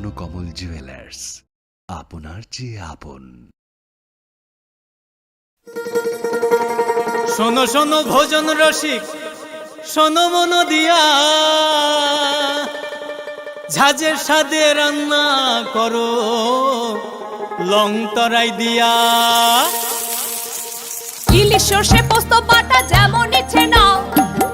Swarnakamal jewellers, আপনার চেয়ে আপন। শোনো শোনো ভোজন রসিক, শোনো মন দিয়া, ঝাঁঝের স্বাদে রান্না করো লং তরাই দিয়া। ইলিশ সর্ষে পোস্ত বাটা যেমন ইচ্ছে নাও,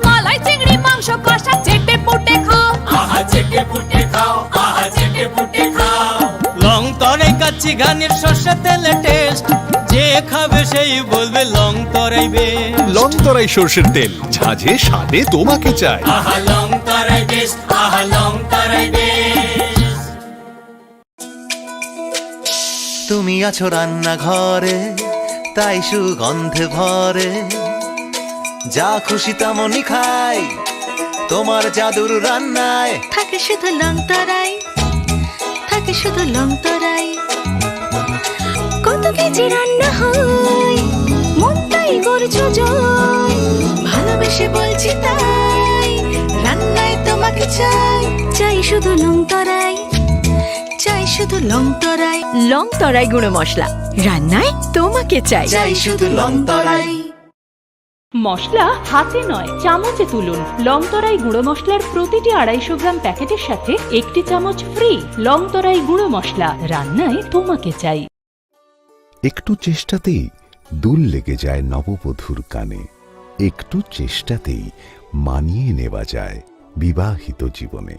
মালাই চিংড়ি মাংস কষা চেটে পুটে খাও, আহা চেটে পুটে খাও, আহা চেটে পুটে খাও। লং তরাই কাচ্চি ঘানির সর্ষে তেলে টেস্ট, যে খাবে সেই বলবে লং তরাই বেশ। লং তরাই সর্ষের তেল, ঝাঁঝে স্বাদে তোমাকে চাই। আহা লং তরাই বেশ, আহা লং তরাই বেশ। তুমি আছো রান্নাঘরে, তাই সুগন্ধে ভরে, যা খুশি তেমনই খাই তোমার জাদুর রান্নায়। থাকে শুধু লং তরাই, থাকে শুধু লং তরাই। কত কেজি রান্না হয়, মনটাই করছো জয়, ভালোবেসে বলছি তাই, রান্নায় তোমাকে চাই, চাই শুধু লং তরাই, চাই শুধু লং তরাই। লং তরাই গুঁড়ো মশলা, রান্নায় তোমাকে চাই, চাই শুধু লং তরাই। মশলা হাতে নয় চামচে তুলুন। লং তরাই গুঁড়ো মশলার প্রতিটি 250 গ্রাম প্যাকেটের সাথে 1টি চামচ ফ্রি। লং তরাই গুঁড়ো মশলা, রান্নায় তোমাকে চাই। একটু চেষ্টাতেই দুল লেগে যায় নববধূর কানে, একটু চেষ্টাতেই মানিয়ে নেওয়া যায় বিবাহিত জীবনে।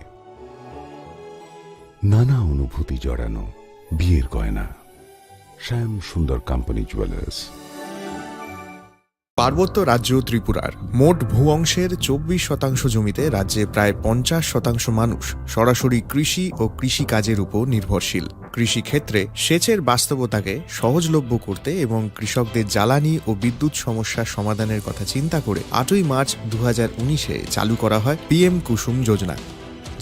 নানা অনুভূতি জড়ানো বিয়ের গয়না, শ্যাম সুন্দর কোম্পানি জুয়েলার্স। পার্বত্য রাজ্য ত্রিপুরার মোট ভূ অংশের 24% জমিতে রাজ্যে প্রায় 50% মানুষ সরাসরি কৃষি ও কৃষিকাজের উপর নির্ভরশীল। কৃষিক্ষেত্রে সেচের বাস্তবতাকে সহজলভ্য করতে এবং কৃষকদের জ্বালানি ও বিদ্যুৎ সমস্যার সমাধানের কথা চিন্তা করে 8ই মার্চ 2019-এ চালু করা হয় PM কুসুম যোজনা,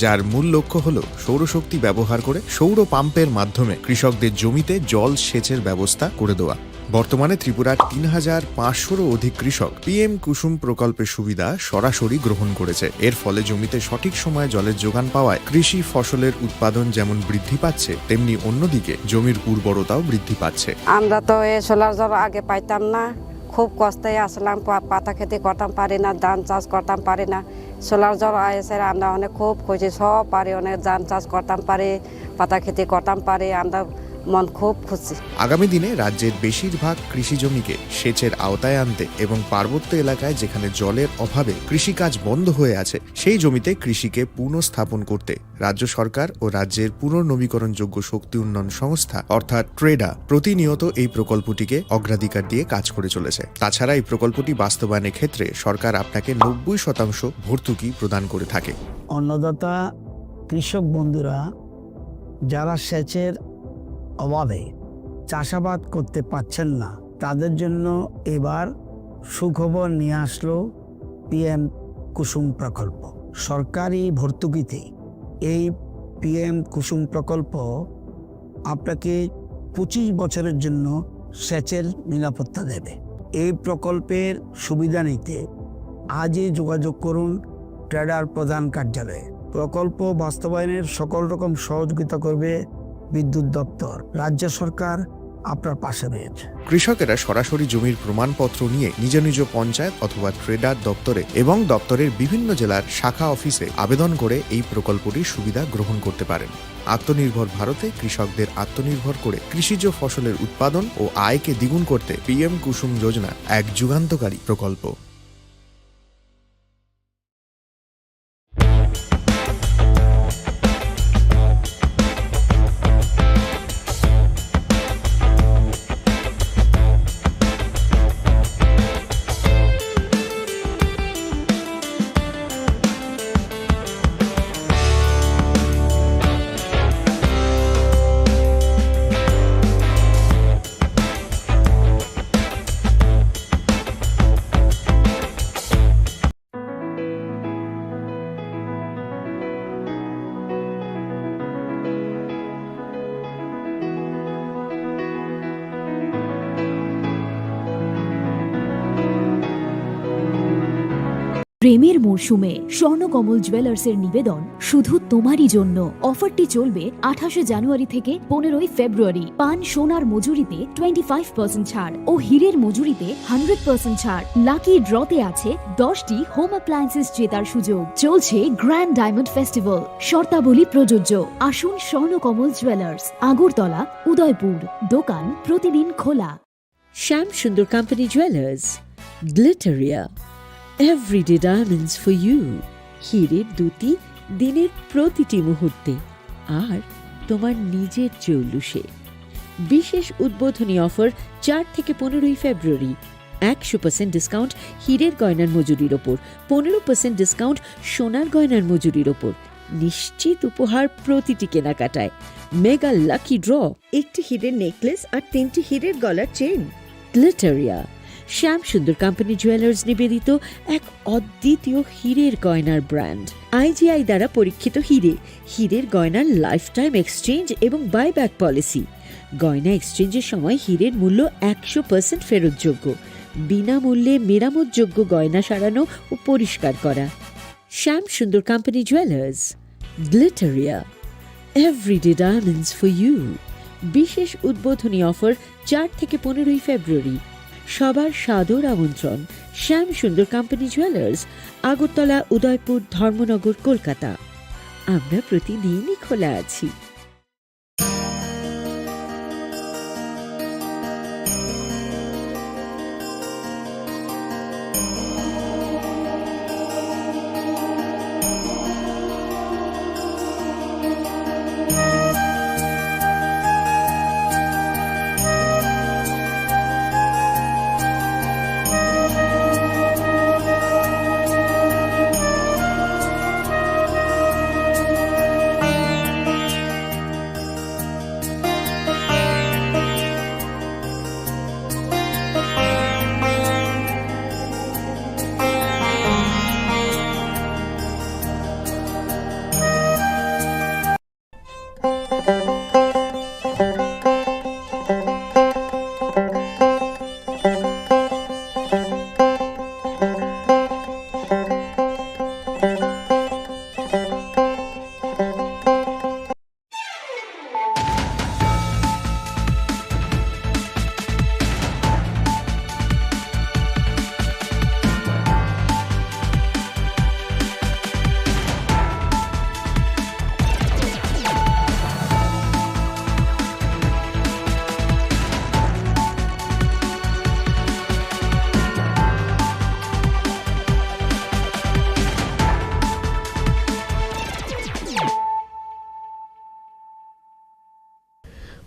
যার মূল লক্ষ্য হল সৌরশক্তি ব্যবহার করে সৌর পাম্পের মাধ্যমে কৃষকদের জমিতে জল সেচের ব্যবস্থা করে দেওয়া। বর্তমানে ত্রিপুরার 3500-রও অধিক কৃষক PM কুসুম প্রকল্পের সুবিধা সরাসরি গ্রহণ করেছে। এর ফলে জমিতে সঠিক সময়ে জলের যোগান পাওয়ায় কৃষি ফসলের উৎপাদন যেমন বৃদ্ধি পাচ্ছে, তেমনি অন্যদিকে জমির উর্বরতাও বৃদ্ধি পাচ্ছে। আমরা তো এই সোলার জল আগে পাইতাম না, খুব কষ্টে আসলাম, পাতা খেতে করতাম পারি না, ধান চাষ করতাম পারি না। সোলার জল এসে আমরা অনেক খুব খুশি, সব পারি, অনেক ধান চাষ করতাম পারি, পাতা খেতে করতাম পারি, আমরা মন খুব খুশি। আগামী দিনে রাজ্যের বেশিরভাগ কৃষি জমিকে সেচের আওতায় আনতে এবং পার্বত্য এলাকায় যেখানে জলের অভাবে কৃষিকাজ বন্ধ হয়ে আছে, সেই জমিতে কৃষিকে পুনঃস্থাপন করতে রাজ্য সরকার ও রাজ্যের পুনর্নবীকরণযোগ্য শক্তি উন্নয়ন সংস্থা অর্থাৎ ট্রেডা প্রতিনিয়ত এই প্রকল্পটিকে অগ্রাধিকার দিয়ে কাজ করে চলেছে। তাছাড়া এই প্রকল্পটি বাস্তবায়নের ক্ষেত্রে সরকার আপনাকে 90% ভর্তুকি প্রদান করে থাকে। অন্নদাতা কৃষক বন্ধুরা যারা সেচের অভাবে চাষাবাদ করতে পারছেন না, তাদের জন্য এবার সুখবর নিয়ে আসলো PM কুসুম প্রকল্প। সরকারি ভর্তুকিতে এই PM কুসুম প্রকল্প আপনাকে 25 বছরের জন্য সেচের নিরাপত্তা দেবে। এই প্রকল্পের সুবিধা নিতে আজই যোগাযোগ করুন ট্রেডার প্রধান কার্যালয়ে। প্রকল্প বাস্তবায়নের সকল রকম সহযোগিতা করবে বিদ্যুৎ দপ্তর। রাজ্য সরকার আপনার পাশে রয়েছে। কৃষকেরা সরাসরি জমির প্রমাণপত্র নিয়ে নিজ নিজ পঞ্চায়েত অথবা ট্রেডার দপ্তরে এবং দপ্তরের বিভিন্ন জেলার শাখা অফিসে আবেদন করে এই প্রকল্পটির সুবিধা গ্রহণ করতে পারেন। আত্মনির্ভর ভারতে কৃষকদের আত্মনির্ভর করে কৃষিজ ফসলের উৎপাদন ও আয়কে দ্বিগুণ করতে PM কুসুম যোজনা এক যুগান্তকারী প্রকল্প। প্রেমের মরশুমে স্বর্ণকমল জুয়েলার্সের নিবেদন শুধু তোমারই জন্য। অফারটি চলবে 28 জানুয়ারি থেকে 15 ফেব্রুয়ারি। পান সোনার মজুরিতে 25% ছাড় ও হীরের মজুরিতে 100% ছাড়। লাকি ড্রতে আছে 10টি হোম অ্যাপ্লায়েন্সেস জেতার সুযোগ। চলছে গ্র্যান্ড ডায়মন্ড ফেস্টিভ্যাল, শর্তাবলী প্রযোজ্য। আসুন স্বর্ণকমল জুয়েলার্স, আগরতলা, উদয়পুর। দোকান প্রতিদিন খোলা। Shyam Sundar Company Jewellers, Glitteria, everyday diamonds for you. হীরের দুটি দিনের প্রতিটি মুহূর্তে আর তোমার নিজের জৌলুসে। বিশেষ উদ্বোধনী অফার 4 থেকে 15 ফেব্রুয়ারি। 100% ডিসকাউন্ট হীরের গয়নার মজুরির ওপর, 15% ডিসকাউন্ট সোনার গয়নার মজুরির ওপর। নিশ্চিত উপহার প্রতিটি কেনাকাটায়। মেগা লাকি ড্র, একটি হীরের নেকলেস আর 3টি হীরের গলার চেন। গ্লিটারিয়া, শ্যাম সুন্দর কোম্পানি জুয়েলার্স নিবেদিত এক অদ্বিতীয় হীরের গয়নার ব্র্যান্ড। IGI দ্বারা পরীক্ষিত হীরে, হীরের গয়নার লাইফ টাইম এক্সচেঞ্জ এবং বাইব্যাক পলিসি। গয়না এক্সচেঞ্জের সময় হীরের মূল্য 100% ফেরতযোগ্য। বিনামূল্যে মেরামতযোগ্য গয়না সারানো ও পরিষ্কার করা। Shyam Sundar Company Jewellers, Glitteria, everyday diamonds for you. বিশেষ উদ্বোধনী অফার 4 থেকে 15 ফেব্রুয়ারি। সবার সাদর আমন্ত্রণ। শ্যাম সুন্দর কোম্পানি জুয়েলার্স, আগরতলা, উদয়পুর, ধর্মনগর, কলকাতা। আমরা প্রতিদিনই খোলা আছি।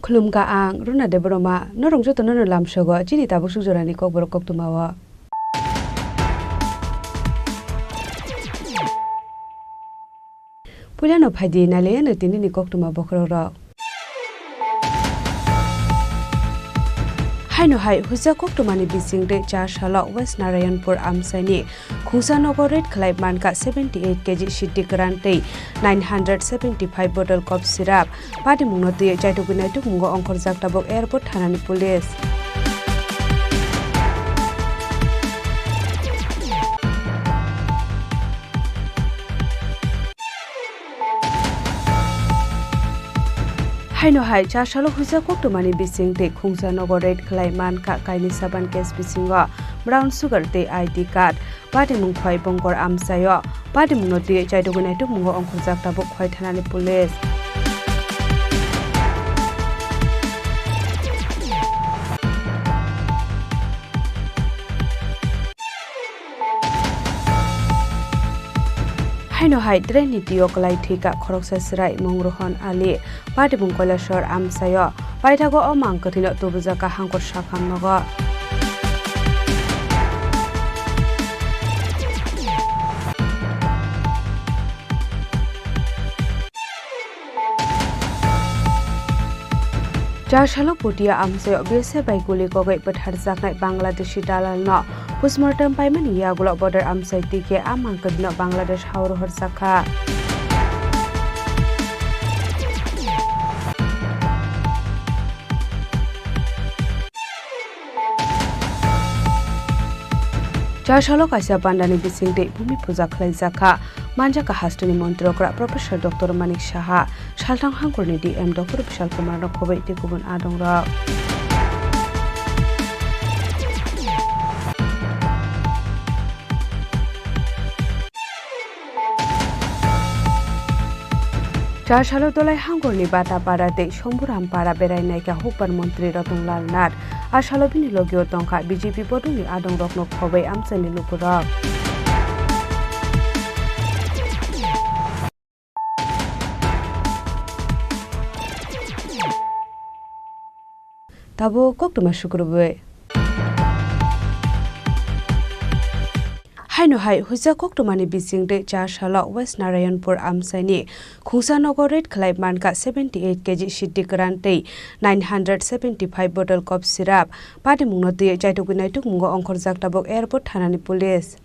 खुलुमगा आं रुना देबरमा नरंजो तो नर लामसगो चिनि ताबु सुजरानि कक बरक कक तुमावा पुलानो फाइदि नाले न तिनि कक तुमा बखर हाइनो हाइ हुजा कक तुमानि बिसिंगदे 4 साला वेस्ट नारायणपुर आमसाइनि खुसानगर रेड खलाइ मानका 78 केजी सिद्धि ग्रान्टै 975 बटल कफ सिराप पाटी मुंगनति जायटुकुनाय तुमुंगो अंखर जाक्ताबक एयारपोर्ट थानानि पुलिस हाइनो हाइ 4 साल हुजा कक्टमानि बिसिंगते खुंसानगर रेड खलाइ मानका काइनि साबान केस बिसिंगो ब्राउन सुगार ते आईडी कार्ड पाटी मुंग खय बंगर आमसायो पाटी मुंगनति जायटुकुनाय तुमुंगो अंखर जाक्ताबक खय थानानि पुलिस हाइनो हाइ ट्रेन नीतियो कलाई ठिका खरकसा सिराय मंगरोहन आली पाटी बुं कैलाशर आमसायो पाइथागो अमांग कथिनो तुबुजाका हांकर साखाम नगो चार सालों पुटिया आमसे बेसे बाइकुली गगै पठार जाकनाय बांग्लादेशी दालाल न पोस्टमार्टम पाइमन यागुला बॉर्डर आमसाइ टिके आमां कदिन बांग्लादेश हावर हर जाखा चारसालो काisa बान्दानि बिसिंटे भूमि पूजा खलाइजाखा मानजाका हास्टनि मन्त्रकरा प्रोफेसर डॉक्टर मानिक साहा सालथां हांगरनि डीएम डॉक्टर विशाल कुमार नखबै ते गुबुन आदंरा चारसालो दलाई हांगरनि बाटापाड़ाते शम्भुरामपाड़ा बेरायनायका हुकबार मन्त्री रतनलाल नाथ आसालो बिनि लगियो तंखा बीजेपी बदुनि आदं रखनो खबै आमसानि लुकुरक ताबो कोक्टमा शुक्रबार हाइनोहाय हुजा कोक्टमानि बिसिंटे चारसालो वेस्ट नारायणपुर आमसाइनि खुंसानगर रेड खलाइ मानका 78 केजी सिद्धि ग्रान्टै 975 बटल कफ सिराप पाटे मुंगनति जायटुकुनाइटुक मुंगो अंखर जाक्ताबक एयारपोर्ट थानानि पुलिस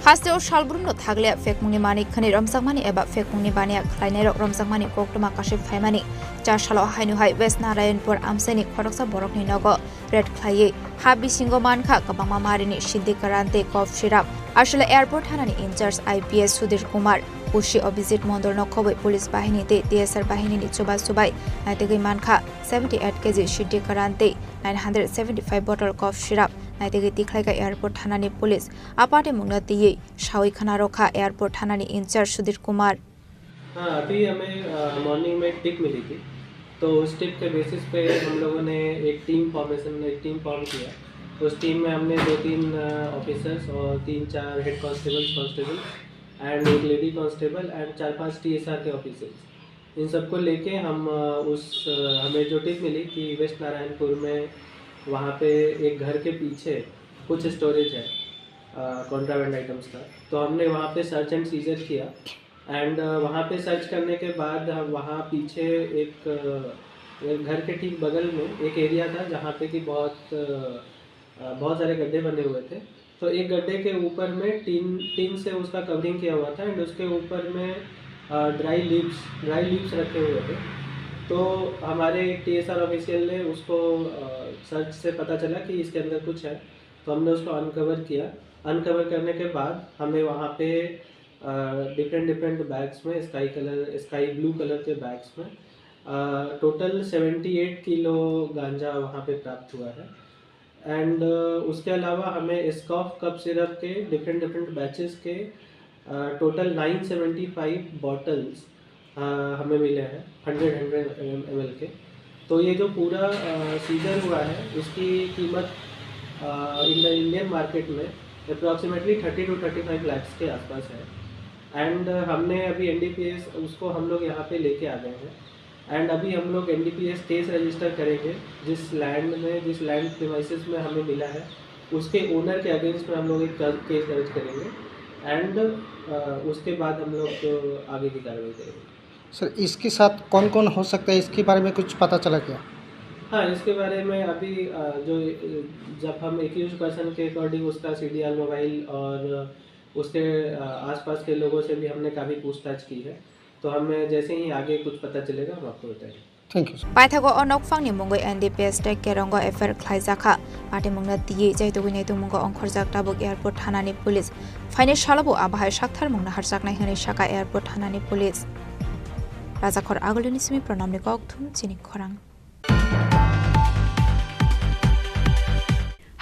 हास्टेल सालब्रुमनो थागले फेकमुंनि मानि खनि रमजाकमानि एबा फेकमुंनि बानिया खलायनाय रमजाकमानि कोक्टमा काशिफ फाइमानि चारसालो हाइनुहाय वेस्ट नारायणपुर आमसाइनि खरकसा बरकनि नगो रेड खलायै हा बिसिंगो मानखा गबांमा मारिनि सिद्धि करान्ते कफ सिराप आसाला एयारपोर्ट थानानि इनचार्ज आईपीएस सुधीर कुमार पुषि अभिजित मन्दर नखबै पुलिस बाहिनी ते टीएसआर बाहिनी सुबाई नाइतेगै मानखा 78 केजी सिद्धि करान्ते 975 बटल कफ सिराप नाइतेगै तिखलाइका एयरपोर्ट थानानि पुलिस आपाटे मुंगनतियै शावी खाना रोखा एयरपोर्ट थानानि इंचार्ज सुधीर कुमार। हाँ, अभी हमें मॉर्निंग में टिप मिली थी, तो उस टिप के बेसिस पे हम लोगों ने एक टीम फॉर्म किया। उस टीम में हमने 2-3 ऑफिसर्स और 3-4 हेड कांस्टेबल एंड एक लेडी कांस्टेबल एंड 4-5 टीएसआर के ऑफिसर्स, इन सबको लेके हम हमें जो टिप मिली कि वेस्ट नारायणपुर में वहाँ पे एक घर के पीछे कुछ स्टोरेज है कॉन्ट्राबैंड आइटम्स का, तो हमने वहाँ पे सर्च एंड सीजर किया एंड वहाँ पे सर्च करने के बाद हम वहाँ पीछे एक घर के ठीक बगल में एक एरिया था जहाँ पे कि बहुत सारे गड्ढे बने हुए थे। तो एक गड्ढे के ऊपर में टीन से उसका कवरिंग किया हुआ था एंड उसके ऊपर में ड्राई लीव्स रखे हुए थे। तो हमारे टीएसआर ऑफिशियल ने उसको सर्च से पता चला कि इसके अंदर कुछ है, तो हमने उसको अनकवर करने के बाद हमें वहाँ पे डिफरेंट बैग्स में स्काई ब्लू कलर के बैग्स में टोटल 78 किलो गांजा वहाँ पे प्राप्त हुआ है एंड उसके अलावा हमें स्कॉफ कप सिरप के डिफरेंट बैचेस के टोटल 975 बॉटल्स हमें मिले हैं 100 ml के। तो ये जो पूरा सीजर हुआ है इसकी कीमत इन द इंडियन मार्केट में अप्रॉक्सीमेटली 30 to 35 लाख के आसपास है एंड हमने अभी एनडीपीएस उसको हम लोग यहाँ पे लेके आ गए हैं एंड अभी हम लोग एनडीपीएस केस रजिस्टर करेंगे जिस लैंड प्रीमाइसेस में हमें मिला है उसके ओनर के अगेंस्ट में हम लोग एक केस दर्ज करेंगे एंड उसके बाद हम लोग आगे की कार्रवाई करेंगे। सर, इसके साथ कौन कौन हो सकता है, इसके बारे में कुछ पता चला क्या? हाँ, इसके बारे में अभी जब हम एक्यूज पर्सन के अकॉर्डिंग उसका सीडीआर मोबाइल और उसके आसपास के लोगों से भी हमने काफ़ी पूछताछ की है, तो हमें जैसे ही आगे कुछ पता चलेगा हम आपको बताएंगे। Thank you. पाइथागो अनक फांगनि मुंगै एनडीपीएस टेक केरंगो एफआर खलाइजाखा पाटे मुंगनतियै जायतुगुनैतु मुंगो अंखर जाक्ताबक एयारपोर्ट थानानि पुलिस फाइने शालाबो आबाहाय साक्थार मुंगना हारजाकनाय होनै शाखा एयारपोर्ट थानानि पुलिस राजाखर आगोलनि सिमी प्रणामनि कक्थुम चिनि खरां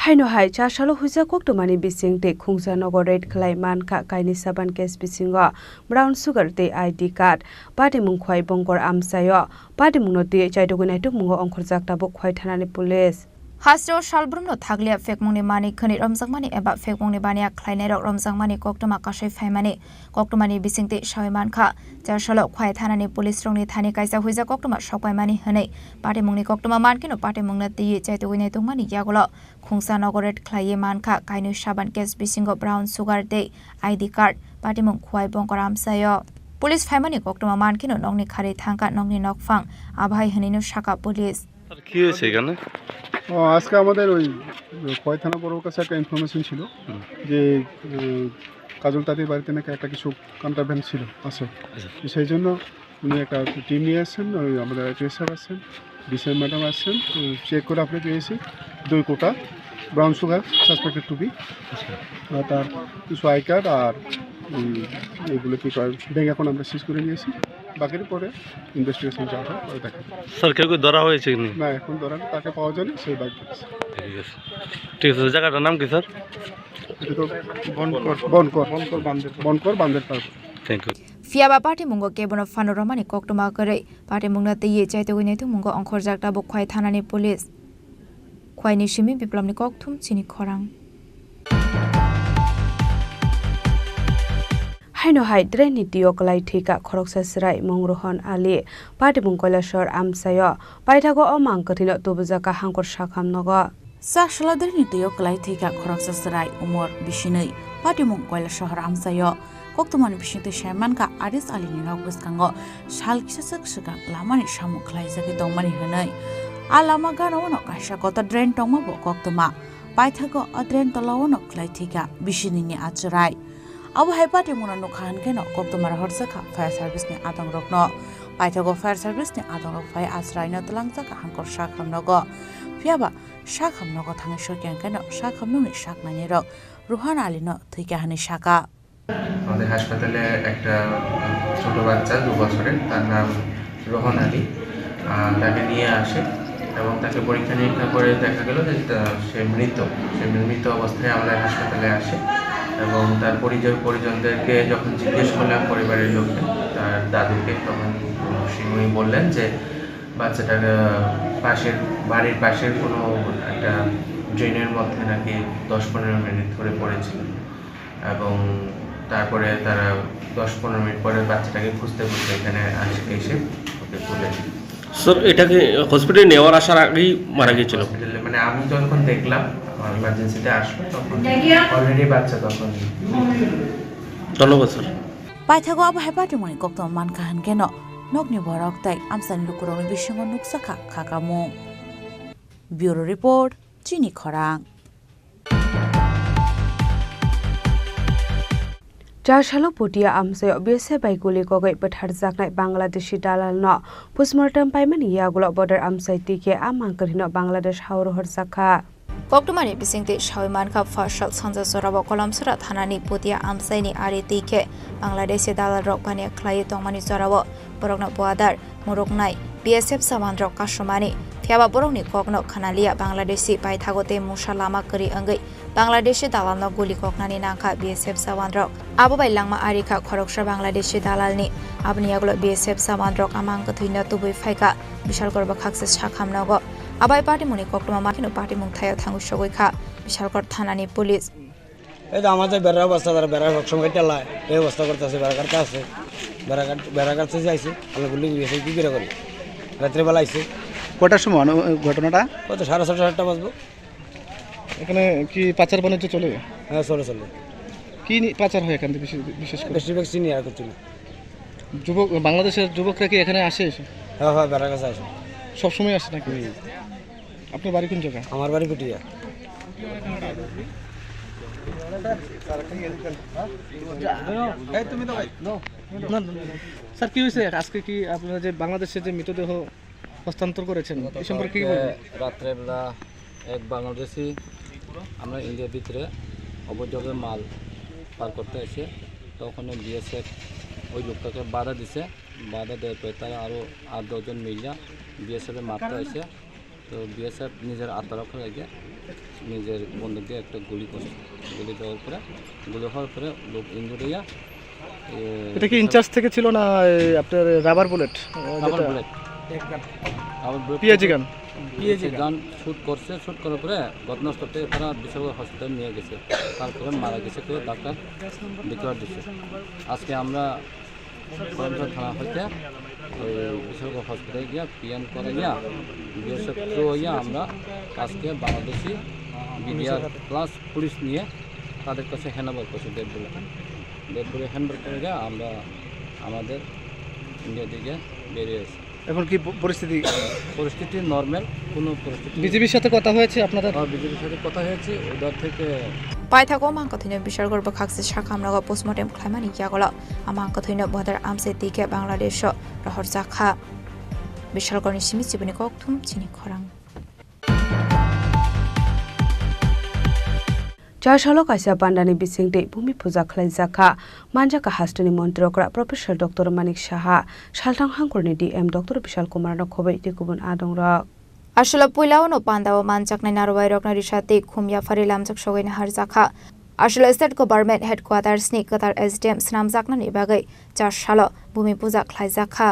हाइनोहाय चारसालो हुजा कोक्टमानि बिसिंटे खुंसानगर रेड खलाइ मानखा काइनि साबान केस बिसिंगो ब्राउन सुगर ते आईडी कार्ड पाटे मुंखवाइ बंगर आमसायो पाटे मुंगनति जायदुगुनाइतुक मुंगो अंखर जाक्ताबो Khowai थानानि police Hasro Shalbrumno Taglia Fekmuni Mani Kani Ramzangmani about Fekmuni Bania Kleinero Ramzangmani Koktuma Kashe Faimani Koktumani Bisingti Shawimanka Jashalo Quaitanani Police Strongly Tani Kaisa Huiza Koktuma Shokwamani Hane Party Muni Koktuma Mankino Party Mungna Ti Jatuine Tumani Yagulo Kungsa Nogoret Klaye Manka Kainu Shaban Kes Bisingo Brown Sugar Day ID card Party Mung Kwai Bonkoram Sayo Police Faimani Koktuma Mankino Nongni Kari Tanka Nongni Nokfang Abhai Hanino Shaka Police কি হয়েছে এখানে আজকে আমাদের ওই কয় থানা বড়োর কাছে একটা ইনফরমেশন ছিল যে কাজল তাদের বাড়িতে নাকি একটা কিছু কন্ট্রাব্যান্ড ছিল আছে সেই জন্য উনি একটা টিম নিয়ে আসছেন ওই আমাদের আইপিএস সাহেব আসছেন ডিসিএম ম্যাডাম আসছেন চেক করে আপনি পেয়েছি 2 কোটা brown sugar suspected to be তার কিছু আই কার্ড আর এগুলো কি ব্যাংক অ্যাকাউন্ট আমরা সিজ করে নিয়েছি বাকির পরে ইনভেস্টিগেশন যা হয় ওই দেখা স্যার কেউ ধরা হয়েছে কি না এখন ধরা তাকে পাওয়া যায়নি সেই বাইক ঠিক আছে ঠিক আছে জায়গাটার নাম কি স্যার এটা তো বনকর বান্দের পার thank you Fiaba Party Mungo Kebono Fanoromani Koktuma Kare Party Mungna Ti Jaitawine to Mungo Onkor Jakta Bukwai Thanani Police Kwai Nishimi Biplomni Koktum Chini Korang Haino hai dreni dioklai thika khoroksa sirai mongrohon ali Party Mungkolashor Amsayo Paithago Omang Kathino Tubujaka Hangkor Shakham Nogo Sashaladrani dioklai thika khoroksa sirai umor bishinai Party Mungkolashor Amsayo Koktumani Bishinte Shamanka Aris Alini Noguskango Shal Kisak Suga Lamani Shamu Klai Zaki Dongmani Hanai Alama Ganono Kasha got a drain Tongmabo Koktuma Paithago a drain Tolawono Klai Thika Bishinini Achurai Abu Hypati Muna Nukhan Keno Koktumara Horsaka Fire Service ni Adong Rokno Paithago Fire Service ni Adong Rok Fire Asrai no Tlangzaka Hankor Shakham Nogo Fiaba Shakham Nogo Tangishokan Keno Shakham Nuni Shak Naniro Ruhan Alino Thika Hani Shaka আমাদের হাসপাতালে একটা ছোট বাচ্চা 2 বছরের তার নাম রোহন আলী তাকে নিয়ে আসে এবং তাকে পরীক্ষা নিরীক্ষা করে দেখা গেল যে সে মৃত অবস্থায় আমাদের হাসপাতালে আসে এবং তার পরিজনদেরকে যখন জিজ্ঞেস করলাম পরিবারের লোককে তার দাদুকে তখন উনি বললেন যে বাচ্চাটার বাড়ির পাশের কোনো একটা ড্রেনের মধ্যে নাকি 10-15 মিনিট ধরে পড়েছিল এবং তারপরে তারা 10-15 মিনিট পরে বাচ্চাটাকে খুঁজতে এখানে এসে ওকে তুলে স্যার এটাকে হসপিটালে নেওয়ার আসার আগেই মারা গিয়েছিল হসপিটালে মানে আমি যখন দেখলাম ইমার্জেন্সিতে আসলো তখন অলরেডি বাচ্চা তখন ধন্যবাদ sir Paithago Abu Hypati Muni Koktum Mankahan Keno Nogni Borok Tai Amsan Lukurong Bishingo Nuksaka Kakamu Bureau Report Chini Korang Jashalo Putia Amsayo BSF by Guli Gogai but Harzak Bangladeshi Dalal no Postmortem Paimani Yagulo border Amsai Tike Amankarino Bangladesh Hauro Horsaka Koktumani Bisingti Shawimanka Fashal Sansa Sorabo Kolamsura Hanani Putia Amsaini Ari Tike Bangladeshi Dalal Rokpania Klay Tomani Sorabo Borogno Boadar Morognai BSF Samandro Kashomani Fiaba Borogni Kokno Kanalia Bangladeshi Paithagote Mushalama Kari Angai Bangladeshi Dalalno Guli Koknani Nanka BSF Samandrok Abu by Langma Arika Koroksha Bangladeshi Dalalni Abniaglo BSF Samandrok Amang Kathina Tubi Faika Bishal Gorba Kaxis Shakam Nogo Abai Party Muni Koktuma Makino Party Muntaya Tangu Shogoika Bishalkor Thanani Police এই তো আমাদের বেড়া অবস্থা তারা বেড়া সবসময় চালায় এই অবস্থা করতেছে বেড়া কাটতে আছে বেড়া কাটতে যাইছে আমরা গুলি গিয়েছে কি করে করি রাত্রেবেলা আইছে কটার সময় ঘটনাটা কত 6:30-7টা বাজবো এখানে কি পাচার বাণিজ্য চলে হ্যাঁ চলে কি পাচার হয় এখান থেকে বিশেষ করে বেশিরভাগ সিনিয়র করছি না যুবক বাংলাদেশের যুবকরা কি এখানে আসে হ্যাঁ বেড়া কাছে আসে সবসময় আসে নাকি আপনার বাড়ি কোন জায়গা আমার বাড়ি পুটিয়া স্যার কি হয়েছে আজকে কি আপনারা যে বাংলাদেশের যে মৃতদেহ হস্তান্তর করেছেন এই সম্পর্কে কি বলবেন রাত্রেবেলা এক বাংলাদেশি আমরা ইন্ডিয়ার ভিতরে অবৈধভাবে মাল পার করতে এসে তখন বিএসএফ ওই লোকটাকে বাধা দিছে বাধা দেওয়ার পরে তারা আরও 8-10 জন মিলিয়া বিএসএফে মারতে এসে তো বিএসএফ নিজের আত্মরক্ষা রেখে নিজের বন্দুক দিয়ে একটা গুলি করছে গুলি দেওয়ার পরে গুলি হওয়ার পরে লোক ইঞ্জুর হইয়া এটা কি ইনচার্জ থেকে ছিল না আপনার রাবার বুলেট পিএজি গান গান শ্যুট করছে, শ্যুট করার পরে ঘটনাস্থলে তারা বিশাল হসপিটাল নিয়ে গেছে, তারপরে মারা গেছে, তো ডাক্তার ডিক্লেয়ার দিচ্ছে। আজকে আমরা থানা হইতে ওই বিশাল হসপিটালে গিয়া পিএম করে গিয়া বিএসএফ থ্রু হইয়া আমরা আজকে বাংলাদেশি বিডিআর প্লাস পুলিশ নিয়ে তাদের কাছে হ্যান্ডওভার করছি। ডেড বডি হ্যান্ডওভার করে গিয়ে আমরা আমাদের ইন্ডিয়া দিকে বেরিয়ে আসি। এখন কি পরিস্থিতি নর্মাল, কোনো পরিস্থিতি। বিজেপির সাথে কথা হয়েছে আপনাদের? বিজেপির সাথে কথা হয়েছে, ওদের থেকে पाइथाको मांगकथैनो बिसार गर्भ खाक्से शाखामराग पोस्टमर्टम खालामनानै यागल आमांगकथैनो बहादर आमसे दिके बांग्लादेश रहर जाखा बिसारगरनि सिमि सिबनि कक्थुम चिनि खरां चारसालो काइसा पान्डानि बिसिंटे भूमि पूजा खालायजाखा मानजाका हास्टनि मन्त्रीकरा प्रफेसर डक्टर मानिक साहा सालथां हांगरनि डीएम डक्टर विशाल कुमार नखबै टिकुबुन आदंरक आसला पुइलावनो पान्दाव मानजाकनाय नारवाय रकनारि साथे खुमया फारि लामजाक सगैना हारजाखा आसला स्टेट गभर्नमेन्ट हेडक्वार्टार्सनि कतार एसडीएम स्नामजाकनानि बागै चारसालो भूमि पूजा खालायजाखा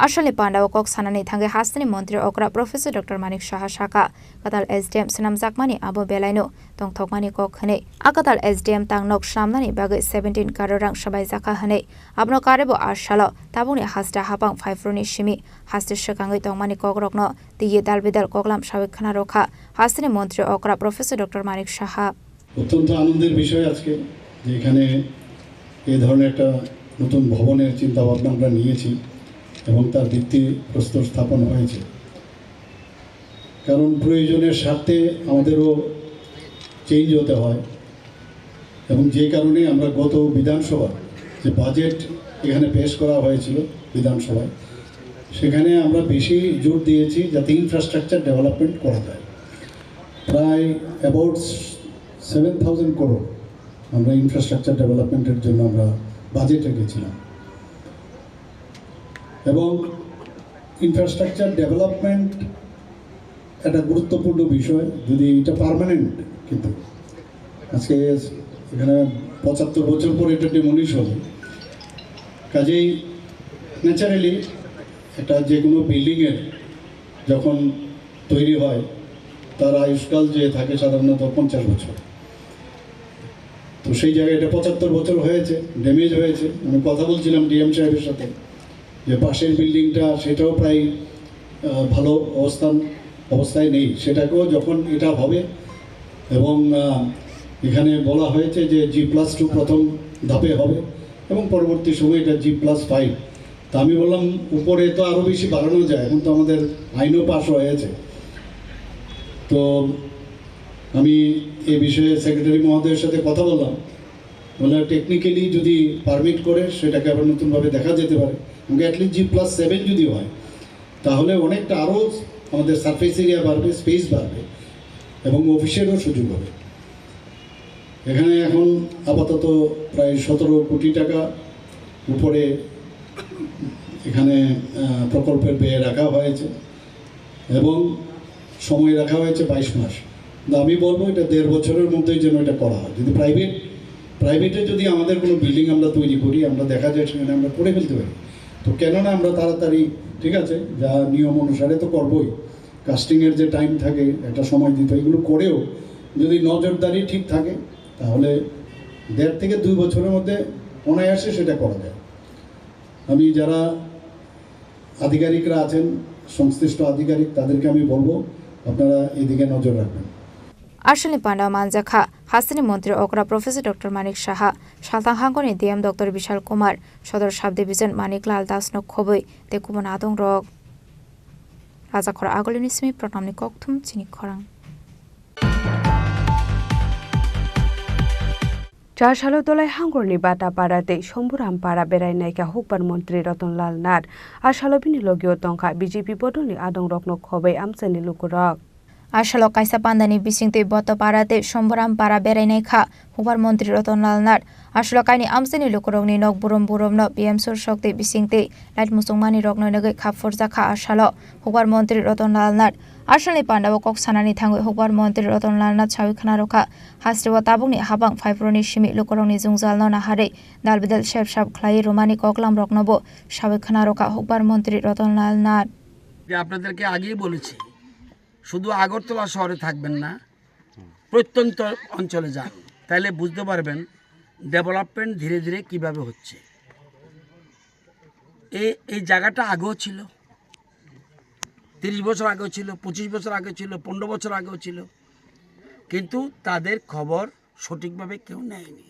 आसलनि पान्दाव कक सानानै थांगे हास्टनि मन्त्री अकरा प्रफेसर डक्टर मानिक साहा साका कतार एसडीएम स्नामजाकमानि आबो बेलायनो तंथकमानि कक हनै आकतार एसडीएम तांनक स्नामनानि बागै 17 करोड़ रां सबाय जाखा हनै आबनो कारेबो आसला ताबुनि हास्टा हापां फाइफ्रोनि सिमि हास्टे सकाङै तंमानि कक रकनो दिये दालबेदाल कगलाम साबै खाना रखा हास्टनि मन्त्री अकरा प्रफेसर डक्टर मानिक साहा অত্যন্ত আনন্দের বিষয় আজকে যে এখানে এই ধরনের একটা নতুন ভবনের চিন্তা ভাবনা আমরা নিয়েছি এবং তার ভিত্তিপ্রস্তর স্থাপন হয়েছে। কারণ প্রয়োজনের স্বার্থে আমাদেরও চেঞ্জ হতে হয় এবং যে কারণে আমরা গত বিধানসভা যে বাজেট এখানে পেশ করা হয়েছিল বিধানসভায়, সেখানে আমরা বেশি জোর দিয়েছি যাতে ইনফ্রাস্ট্রাকচার ডেভেলপমেন্ট করা যায়। প্রায় অ্যাবাউট 7,000 করোড় আমরা ইনফ্রাস্ট্রাকচার ডেভেলপমেন্টের জন্য আমরা বাজেট রেখেছিলাম এবং ইনফ্রাস্ট্রাকচার ডেভেলপমেন্ট একটা গুরুত্বপূর্ণ বিষয়। যদি এটা পার্মানেন্ট, কিন্তু আজকে এখানে 75 বছর পরে এটা ডেমোলিশ হবে, কাজেই ন্যাচারালি একটা যে কোনো বিল্ডিংয়ের যখন তৈরি হয় তার আয়ুষ্কাল যে থাকে সাধারণত 50 বছর। তো সেই জায়গায় এটা 75 বছর হয়েছে, ড্যামেজ হয়েছে। আমি কথা বলছিলাম ডিএম সাহেবের সাথে যে পাশের বিল্ডিংটা সেটাও প্রায় ভালো অবস্থায় নেই, সেটাকেও যখন এটা হবে এবং এখানে বলা হয়েছে যে G+2 প্রথম ধাপে হবে এবং পরবর্তী সময় এটা G+5। তা আমি বললাম উপরে তো আরও বেশি বাড়ানো যায়, এখন তো আমাদের আইনও পাস হয়েছে। তো আমি এই বিষয়ে সেক্রেটারি মহোদয়ের সাথে কথা বললাম, বলে টেকনিক্যালি যদি পারমিট করে সেটাকে আবার নতুনভাবে দেখা যেতে পারে। আমাকে অ্যাটলিস্ট G+7 যদি হয় তাহলে অনেকটা আরও আমাদের সারফেস এরিয়া বাড়বে, স্পেস বাড়বে এবং অফিসেরও সুযোগ হবে। এখানে এখন আপাতত প্রায় 17 কোটি টাকা উপরে এখানে প্রকল্পের ব্যয় রাখা হয়েছে এবং সময় রাখা হয়েছে 22 মাস। আমি বলবো এটা 1.5 বছরের মধ্যেই যেন এটা করা হয়। যদি প্রাইভেটে যদি আমাদের কোনো বিল্ডিং আমরা তৈরি করি, আমরা দেখা যায় সেখানে আমরা করে ফেলতে পারি। তো কেননা আমরা তাড়াতাড়ি, ঠিক আছে, যা নিয়ম অনুসারে তো করবোই, কাস্টিংয়ের যে টাইম থাকে একটা সময় দিতে, এগুলো করেও যদি নজরদারি ঠিক থাকে তাহলে 1.5 থেকে 2 বছরের মধ্যে অনায়াসে সেটা করা যায়। আমি যারা আধিকারিকরা আছেন, সংশ্লিষ্ট আধিকারিক, তাদেরকে আমি বলবো আপনারা এদিকে নজর রাখবেন। आसलनि पान्डा मानजाखा हास्टनि मन्त्री अकरा प्रफेसर डक्टर मानिक साहा सालथां हांगरनि डीएम डक्टर विशाल कुमार सदर साब डिभिजन मानिकलाल दास नखबै तेकुबन आदं रक राजाखर आगलिनि सिमि प्रणामनि कक्थुम चिनि खरां चारसालो दलाय हांगरनि बाटापाड़ाते शम्भुरामपाड़ा बेरायनायका हुकबार मन्त्री रतनलाल नाथ आसालो बिनि लगियो तंखा बीजेपी बदलनि आदं रक नखबै आमसानि लुकुरक आसालो काइसा पान्दानि बिसिंते बतपाड़ाते शम्भुरामपाड़ा बेरायनायखा हुकबार मन्त्री रतनलाल नाथ आसालो काइनि आमसानि लुकुरकनि नक बुरम बुरमनो पीएम सरसकते बिसिंते लाइट मुसुंमानि रकनो नगै खाफुरजाखा आसालो हुकबार मन्त्री रतनलाल नाथ आसालनि पान्डाव कक सानानि थाङै हुकबार मन्त्री रतनलाल नाथ सावि खाना रखा हास्टेव ताबुंनि हाबां फाइफ्रोनि सिमि लुकुरकनि जुंजालनो नाहारै दालबेदाल सेब साब ख्लायै रोमानि ककलाम रकनोबो सावि खाना रखा हुकबार मन्त्री रतनलाल नाथ আপনাদেরকে আগেই বলেছি, শুধু আগরতলা শহরে থাকবেন না, প্রত্যন্ত অঞ্চলে যান, তাহলে বুঝতে পারবেন ডেভেলপমেন্ট ধীরে ধীরে কিভাবে হচ্ছে। এই জায়গাটা আগেও ছিল, 30 বছর আগেও ছিল, 25 বছর আগে ছিল, 15 বছর আগেও ছিল, কিন্তু তাদের খবর সঠিকভাবে কেউ নেয়নি।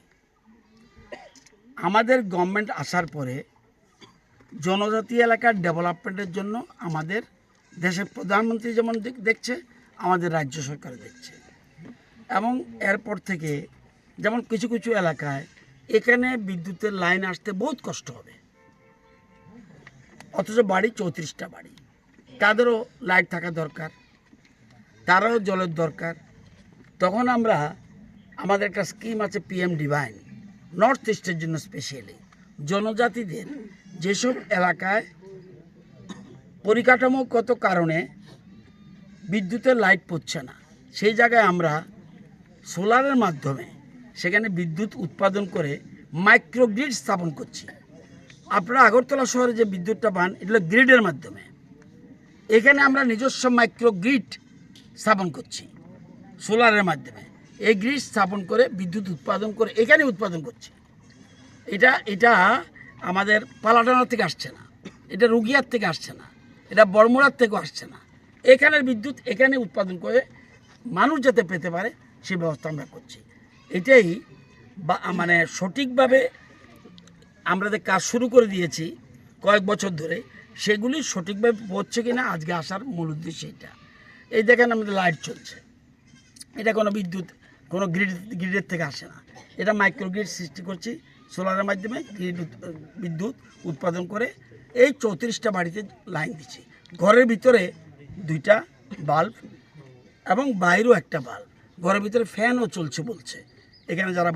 আমাদের গভর্নমেন্ট আসার পরে জনজাতি এলাকার ডেভেলপমেন্টের জন্য আমাদের দেশের প্রধানমন্ত্রী যেমন দেখছে, আমাদের রাজ্য সরকার দেখছে। এবং এরপর থেকে যেমন কিছু কিছু এলাকায় এখানে বিদ্যুতের লাইন আসতে বহুত কষ্ট হবে, অথচ বাড়ি 34টা বাড়ি, তাদেরও লাইট থাকা দরকার, তারাও জলের দরকার। তখন আমরা আমাদের একটা স্কিম আছে PM ডিভাইন, নর্থ ইস্টের জন্য স্পেশালি জনজাতিদের যেসব এলাকায় পরিকাঠামোগত কারণে বিদ্যুতের লাইট পড়ছে না, সেই জায়গায় আমরা সোলারের মাধ্যমে সেখানে বিদ্যুৎ উৎপাদন করে মাইক্রোগ্রিড স্থাপন করছি। আপনারা আগরতলা শহরে যে বিদ্যুৎটা পান, এগুলো গ্রিডের মাধ্যমে, এখানে আমরা নিজস্ব মাইক্রোগ্রিড স্থাপন করছি সোলারের মাধ্যমে। এই গ্রিড স্থাপন করে বিদ্যুৎ উৎপাদন করে এখানে উৎপাদন করছি। এটা আমাদের পালাটানা থেকে আসছে না, এটা রুগিয়ার থেকে আসছে না, এটা বড়মুড়ার থেকেও আসছে না। এখানের বিদ্যুৎ এখানে উৎপাদন করে মানুষ যাতে পেতে পারে সে ব্যবস্থা আমরা করছি। এটাই মানে সঠিকভাবে আমরা যে কাজ শুরু করে দিয়েছি কয়েক বছর ধরে, সেগুলি সঠিকভাবে পড়ছে কিনা আজকে আসার মূল উদ্দেশ্য এটা। এই দেখেন আমাদের লাইট চলছে, এটা কোনো বিদ্যুৎ কোনো গ্রিডের থেকে আসে না, এটা মাইক্রোগ্রিড সৃষ্টি করছি সোলারের মাধ্যমে, বিদ্যুৎ উৎপাদন করে এই 34টা বাড়িতে লাইন দিচ্ছি। ঘরের ভিতরে 2টা বাল্ব এবং বাইরেও একটা বাল্ব, ঘরের ভিতরে ফ্যানও চলছে বলছে। এখানে যারা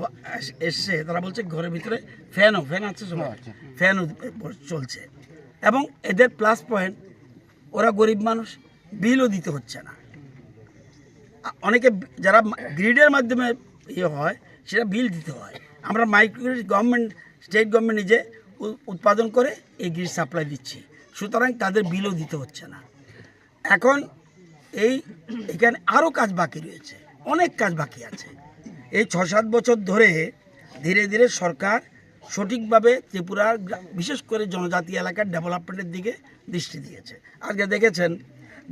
এসছে তারা বলছে ঘরের ভিতরে ফ্যান আছে, ফ্যানও চলছে। এবং এদের প্লাস পয়েন্ট, ওরা গরিব মানুষ, বিলও দিতে হচ্ছে না। অনেকে যারা গ্রিডের মাধ্যমে হয় সেটা বিল দিতে হয়, আমরা মাইক্রোগ্রিড গভর্নমেন্ট স্টেট গভর্নমেন্ট নিজে উৎপাদন করে এই গ্রিড সাপ্লাই দিচ্ছি, সুতরাং তাদের বিলও দিতে হচ্ছে না। এখন এখানে আরও কাজ বাকি রয়েছে, অনেক কাজ বাকি আছে। এই 6-7 বছর ধরে ধীরে ধীরে সরকার সঠিকভাবে ত্রিপুরার বিশেষ করে জনজাতি এলাকার ডেভেলপমেন্টের দিকে দৃষ্টি দিয়েছে। আজকে দেখেছেন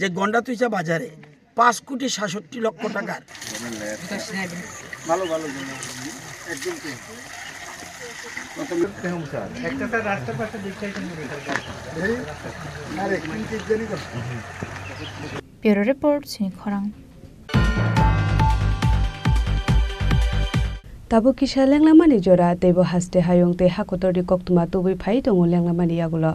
যে গন্ডাতুইচা বাজারে 5,67,00,000 টাকার ব্যুরো রিপোর্ট খরাং। Tabu kisha lenglamani jora tebo haste hayong te hakotori koktuma tubi phai tongo lenglamani yagulo.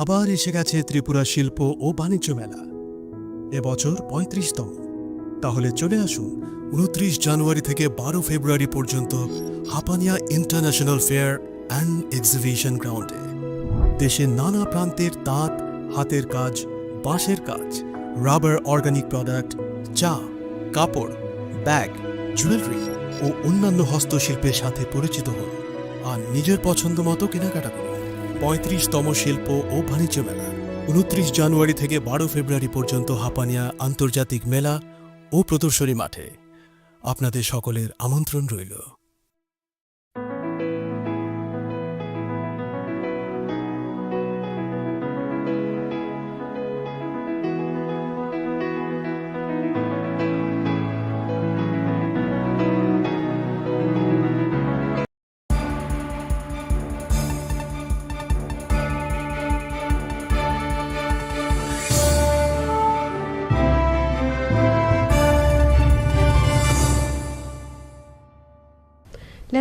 আবার এসে গেছে ত্রিপুরা শিল্প ও বাণিজ্য মেলা, এবছর 35তম। তাহলে চলে আসুন 29 জানুয়ারি থেকে 12 ফেব্রুয়ারি পর্যন্ত Hapania international fair and exhibition গ্রাউন্ডে। দেশের নানা প্রান্তের তাঁত, হাতের কাজ, বাঁশের কাজ, রাবার অর্গানিক প্রোডাক্ট, চা, কাপড়, ব্যাগ, জুয়েলারি ও অন্যান্য হস্তশিল্পের সাথে পরিচিত হন আর নিজের পছন্দ মতো কেনাকাটা করুন। 35তম শিল্প ও বাণিজ্য মেলা 29 জানুয়ারি থেকে 12 ফেব্রুয়ারি পর্যন্ত হাপানিয়া আন্তর্জাতিক মেলা ও প্রদর্শনী মাঠে। আপনাদের সকলের আমন্ত্রণ রইল।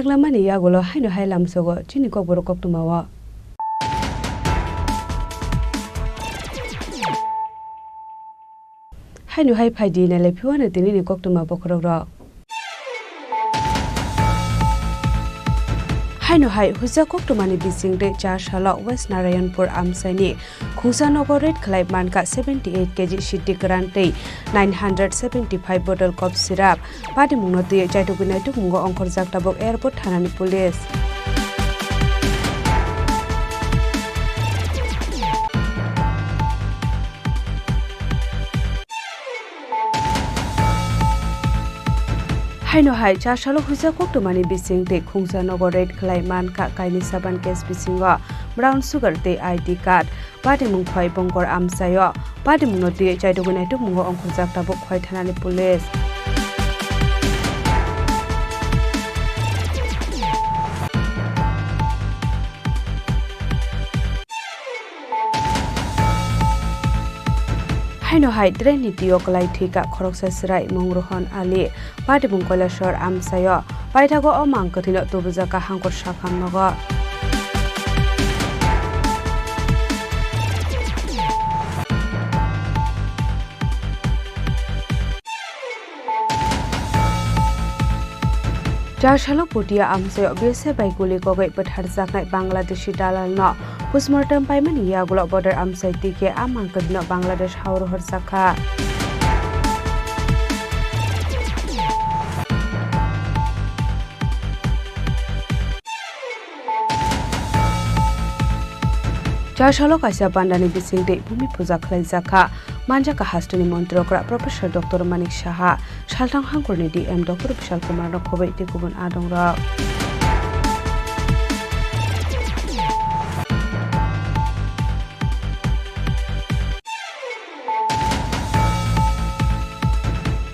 lamani yagulo haino hai lamsogo chini kok borok kok tumawa haino hai phaidi na le phiwana tini ni kok tuma bokrok ro haino hai huja kok tumani bisingde 4 sala West Narayanpur Amsaini Khusanogo red khlai manka 78 kg shiti grante 975 bottle cough syrup pati mungno te chaitugina tukmungo ongkhor jaktabok airport thanani police haino hai 4 salo huja kok tumani bisingte Khusanogo red khlai manka kaini saban case bisingo brown sugar te ID card pati mung phai bongkor amsayo pati mungno te chaitugina tukmungo ongkhor jaktabok khoi thanani police haino hai train ni tiok lai thika khoroksa srai mongrohon ali pati bungkola shor amsayo paithago omang kathino tobujaka hangkor sakham nogo Jarshalo Putia Amsayo Bese by Guli Gogai but Harzaknai Bangladeshi Dalal no postmortem Paimani Yagulo border Amsai Tike Amankadno Bangladesh Haur Horsaka Jarshalo Kasia Bandani Bisingde Bumi Puja Klaizaka Manjaka Hastuni Montrokra Professor Dr. Manik Shaha Shaltang Hangkurni DM Dr. Vishal Kumar Rakhobai Tikubun Adongra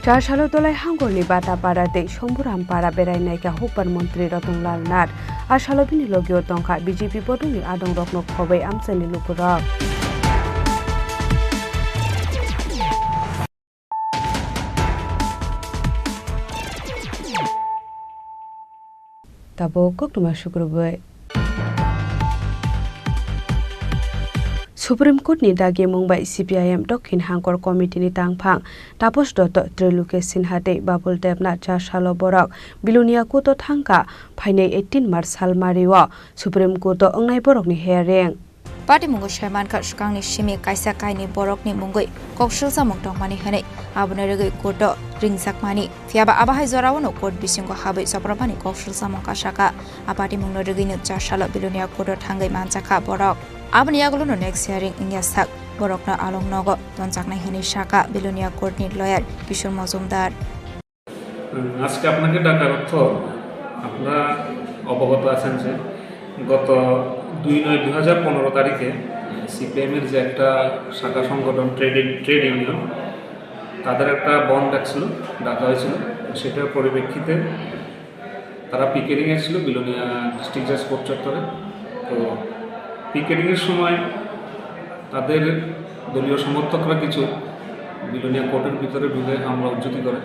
Jarshalo Dolai Hangkurni Bata Parate Shomburam Para Berai Naika Hupar Montri Ratonglal Nat Ashalo Bini Logio Tongka BJP Boduni Adong Rokno Khobai Amsani Lukurak Tabo Koktuma Shukrubai Supreme Court ni dagi Mumbai CPIM Dokhin Hangkor Committee ni tangphang Tapos Dotto Triluke Sinhate Babul Debna Jarshalo Borok Bilunia Kuto Thangka Phainei 18 March Salmariwa Supreme Court ongnai borok ni hearing Pati mungo Sherman ka shukang ni shimi kaisa kaini borok ni mungoi kokshil sa mongtong mani hane abune rege koto ringsak mani fiaba abahai zorawano court bisingo habai soprapani kokshil sa mongka shaka apati mungno rege ni Jarshalo Bilunia Kuto thangai manchaka borok abune yagulo no next hearing ingya sak borok na along nogo tonchaknai hane shaka Bilunia Court ni lawyer Kishor Mozumdar আজকে আপনাকে ডাকার অর্থ আপনারা অবগত আছেন যে গত 2/9/2015 তারিখে সিপিএমের যে একটা শাখা সংগঠন ট্রেড ইউনিয়ন তাদের একটা বন্ধ ডাকা হয়েছিল সেটার পরিপ্রেক্ষিতে তারা পিকেটিংয়ে ছিল বিলোনিয়া ডিস্ট্রিক্ট জাজ কোর্ট চত্বরে তো পিকেটিংয়ের সময় তাদের দলীয় সমর্থকরা কিছু বিলোনিয়া কোর্টের ভিতরে ঢুকে হামলা উজ্জতি করে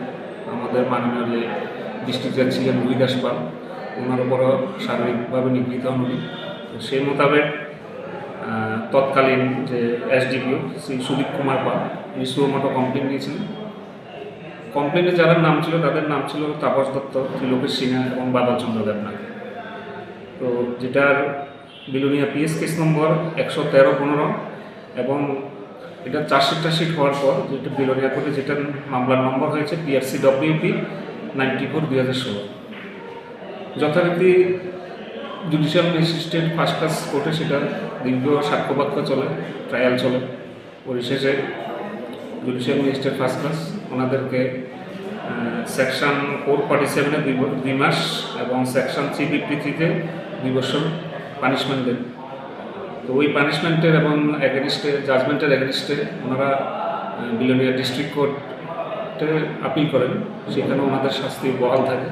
আমাদের মাননীয় যে ডিস্ট্রিক্ট জাজ ছিলেন রুই দাস পাল ওনার উপরও শারীরিকভাবে নিগৃহীত হন উনি সেই মোতাবেক তৎকালীন যে এসডিপিও শ্রী সুদীপ কুমার পাল উনি সুমোটো কমপ্লেন নিয়েছিলেন কমপ্লেনে যারা নাম ছিল তাদের নাম ছিল তাপস দত্ত ত্রিলোকেশ সিনহা এবং বাদল চন্দ্র দেবনাথ তো যেটার বিলোনিয়া পিএস কেস নম্বর 113-15 এবং এটা চার্জশিট হওয়ার পর যেটা বিলোনিয়া কোর্টে যেটা মামলার নম্বর হয়েছে PRC WP 94/2016 যথারীতি জুডিশিয়াল ম্যাজিস্ট্রেট ফার্স্ট ক্লাস কোর্টে সেটা দীর্ঘ সাক্ষ্যবাক্য চলে ট্রায়াল চলে পরিশেষে জুডিশিয়াল ম্যাজিস্ট্রেট ফার্স্ট ক্লাস ওনাদেরকে সেকশন 447-এ 2 মাস এবং সেকশন 353-তে 2 বছর পানিশমেন্ট দেন তো ওই পানিশমেন্টের এবং এগেনিস্টে জাজমেন্টের এগেনিস্টে ওনারা বিলোনিয়া ডিস্ট্রিক্ট কোর্টে আপিল করেন সেখানে ওনাদের শাস্তি বহাল থাকে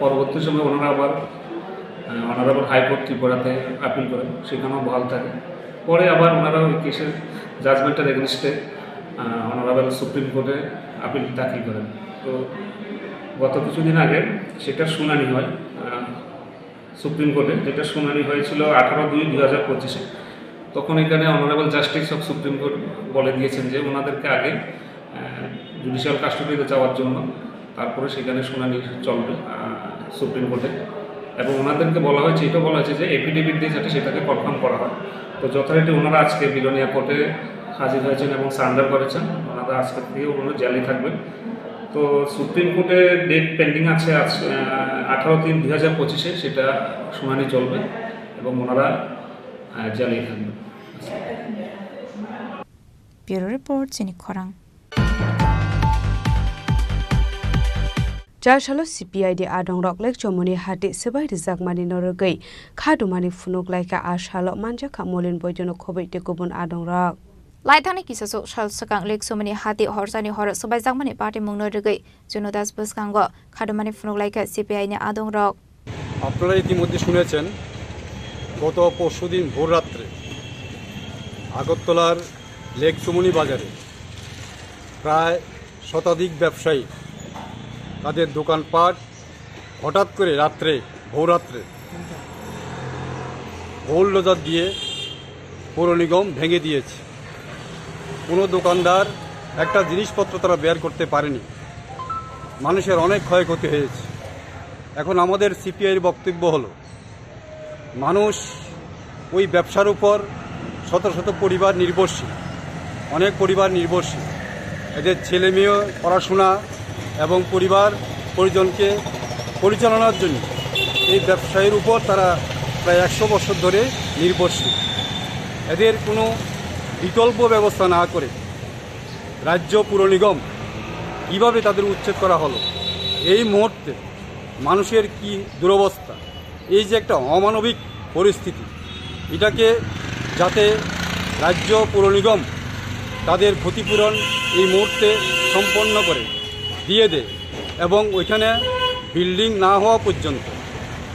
পরবর্তী সময় ওনারা আবার অনারেবল হাইকোর্ট ত্রিপুরাতে আপিল করেন সেখানেও বহাল থাকে পরে আবার ওনারা ওই কেসের জাজমেন্টের এগেনিস্টে অনারেবল সুপ্রিম কোর্টে আপিল দাখিল করেন তো গত কিছুদিন আগে সেটার শুনানি হয় সুপ্রিম কোর্টে, যেটা শুনানি হয়েছিল 18/2/2025-এ। তখন এখানে honourable justice of supreme court বলে দিয়েছেন যে ওনাদেরকে আগে জুডিশিয়াল কাস্টডিতে যাওয়ার জন্য, তারপরে সেখানে শুনানি চলবে সুপ্রিম কোর্টে। এবং ওনাদেরকে বলা হয়েছে, এটা বলা হয়েছে যে এফিডেভিট দিয়ে যাতে সেটাকে কনফার্ম করা হয়। তো যথারীতি ওনারা আজকে বিলোনিয়া কোর্টে হাজির হয়েছেন এবং সারেন্ডার করেছেন। ওনারা আজকে থেকে ওনারা জেলে থাকবেন। তো সুপ্রিম কোর্টে ডেট পেন্ডিং আছে 18/3/2025-এ, সেটা শুনানি চলবে এবং ওনারা জেলেই থাকবেন। ব্যুরো রিপোর্ট চিনিক খরাং। Jarshalo CPID adong roklek chomoni hati sebai rizak mani norogei khadu mani funuk laika ashalo manja kamolin boyjono khobai te kubun adong rok. Laithani kisasu shal sakang lek somani hati horsani hor sebai zakmani party mung norogei Jonodas Buskango khadu mani funuk laika CPI ni adong rok. আপনারা ইতিমধ্যে শুনেছেন গত পরশুদিন ভোর রাত্রে আগরতলার lake চুমনি বাজারে প্রায় শতাধিক ব্যবসায়ী তাদের দোকানপাট হঠাৎ করে ভোররাত্রে বোলডোজার দিয়ে পৌর নিগম ভেঙে দিয়েছে। কোনো দোকানদার একটা জিনিসপত্র তারা বের করতে পারেনি, মানুষের অনেক ক্ষয়ক্ষতি হয়েছে। এখন আমাদের সিপিআইয়ের বক্তব্য হলো, মানুষ ওই ব্যবসার উপর শত শত পরিবার নির্ভরশীল, অনেক পরিবার নির্ভরশীল। এদের ছেলে মেয়ে পড়াশোনা এবং পরিবার পরিজনকে পরিচালনার জন্য এই ব্যবসায়ের উপর তারা প্রায় 100 বছর ধরে নির্ভরশীল। এদের কোনো বিকল্প ব্যবস্থা না করে রাজ্য পুর নিগম কীভাবে তাদের উচ্ছেদ করা হলো, এই মুহূর্তে মানুষের কি দুরবস্থা, এই যে একটা অমানবিক পরিস্থিতি, এটাকে যাতে রাজ্য পুর নিগম তাদের ক্ষতিপূরণ এই মুহূর্তে সম্পন্ন করে দিয়ে দেয় এবং ওইখানে বিল্ডিং না হওয়া পর্যন্ত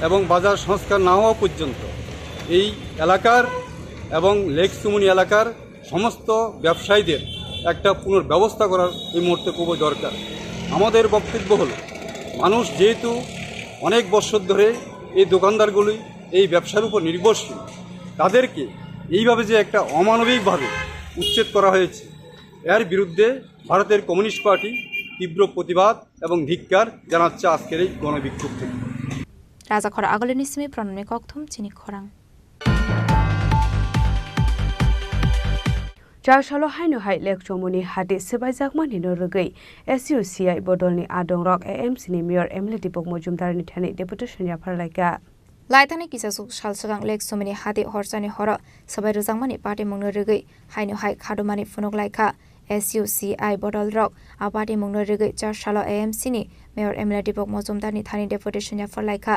এবং বাজার সংস্কার না হওয়া পর্যন্ত এই এলাকার এবং লেক চুমনি এলাকার সমস্ত ব্যবসায়ীদের একটা পুনর্ব্যবস্থা করার এই মুহূর্তে খুবই দরকার। আমাদের বক্তব্য হলো, মানুষ যেহেতু অনেক বছর ধরে এই দোকানদারগুলি এই ব্যবসার উপর নির্ভরশীল, তাদেরকে এইভাবে যে একটা অমানবিকভাবে উচ্ছেদ করা হয়েছে, এর বিরুদ্ধে ভারতের কমিউনিস্ট পার্টি তীব্র প্রতিবাদ এবং ধিক্কার জানাচ্ছে আজকের এই গণবিক্ষোভ থেকে। রাজাখরা আগলে নিসমি প্রণমে ককথম চিনি খরাং। Jarshalo hainu hai lek chomoni hati sebai zakmani norogei SUCI bodolni adong rok AMC ni mayor Emily Dipok Mojumdar ni thani deputation ya pharlaika. Laithani kisasu shalsagang lek somani hati horsani horo sabai rojangmani party mung norogei hainu hai khadumani funok laika SUCI bodol rok apati mung norogei Jarshalo AMC ni mayor Emily Dipok Mojumdar ni thani deputation ya pharlaika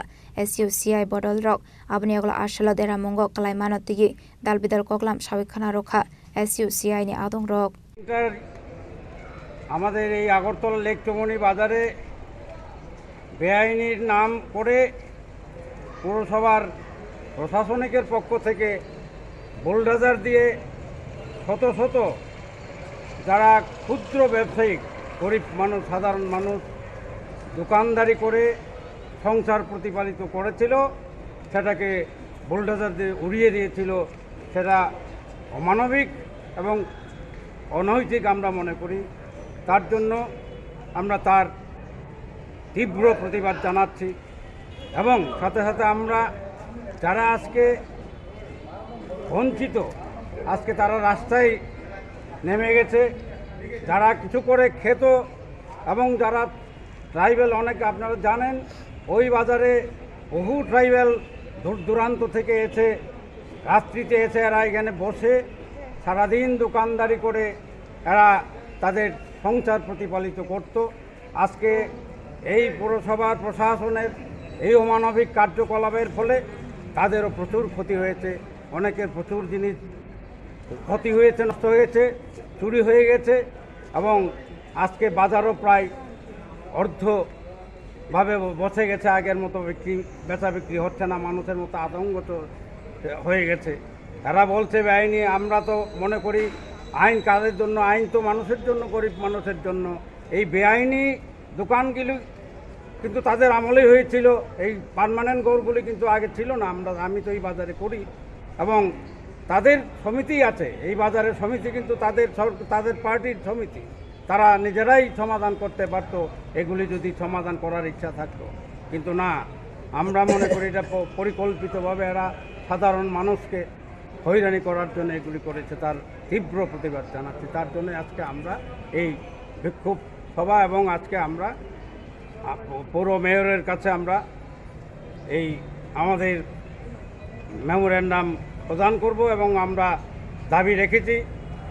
SUCI bodol rok abni agla ashalo dera mongo kalai manotigi dalbidal koklam shawikhana rokha SUCI ni adong rok. আমাদের এই Agartala lake চমনি বাজারে বেআইনির নাম করে পৌরসভার প্রশাসনিকের পক্ষ থেকে bulldozer দিয়ে শত শত যারা ক্ষুদ্র ব্যবসায়িক গরিব মানুষ, সাধারণ মানুষ দোকানদারি করে সংসার প্রতিপালিত করেছিল, সেটাকে বোলডোজার দিয়ে উড়িয়ে দিয়েছিল। সেটা অমানবিক এবং অনৈতিক আমরা মনে করি। তার জন্য আমরা তার তীব্র প্রতিবাদ জানাচ্ছি এবং সাথে সাথে আমরা যারা আজকে বঞ্চিত, আজকে তারা রাস্তায় নেমে গেছে, যারা কিছু করে খেত এবং যারা ট্রাইবেল, অনেকে আপনারা জানেন ওই বাজারে বহু ট্রাইবেল দূর দূরান্ত থেকে এসে রাত্রিতে এসে এরা এখানে বসে সারাদিন দোকানদারি করে এরা তাদের সংসার প্রতিপালিত করত। আজকে এই পৌরসভার প্রশাসনের এই অমানবিক কার্যকলাপের ফলে তাদেরও প্রচুর ক্ষতি হয়েছে, অনেকের প্রচুর জিনিস ক্ষতি হয়েছে, নষ্ট হয়েছে, চুরি হয়ে গেছে এবং আজকে বাজারও প্রায় অর্ধভাবে বসে গেছে, আগের মতো বেচা বিক্রি হচ্ছে না, মানুষের মতো আতঙ্কিত হয়ে গেছে। তারা বলছে বেআইনি, আমরা তো মনে করি আইন কাদের জন্য? আইন তো মানুষের জন্য, গরিব মানুষের জন্য। এই বেআইনি দোকানগুলি কিন্তু তাদের আমলেই হয়েছিল। এই পার্মানেন্ট গড়গুলি কিন্তু আগে ছিল না। আমি তো এই বাজারে করি এবং তাদের সমিতি আছে, এই বাজারের সমিতি কিন্তু তাদের পার্টির সমিতি, তারা নিজেরাই সমাধান করতে পারতো এগুলি যদি সমাধান করার ইচ্ছা থাকতো। কিন্তু না, আমরা মনে করি এটা পরিকল্পিতভাবে এরা সাধারণ মানুষকে হয়রানি করার জন্য এগুলি করেছে। তার তীব্র প্রতিবাদ জানাচ্ছি। তার জন্য আজকে আমরা এই বিক্ষোভ সভা এবং আজকে আমরা পৌর মেয়রের কাছে আমরা এই আমাদের মেমোরেন্ডাম প্রদান করব এবং আমরা দাবি রেখেছি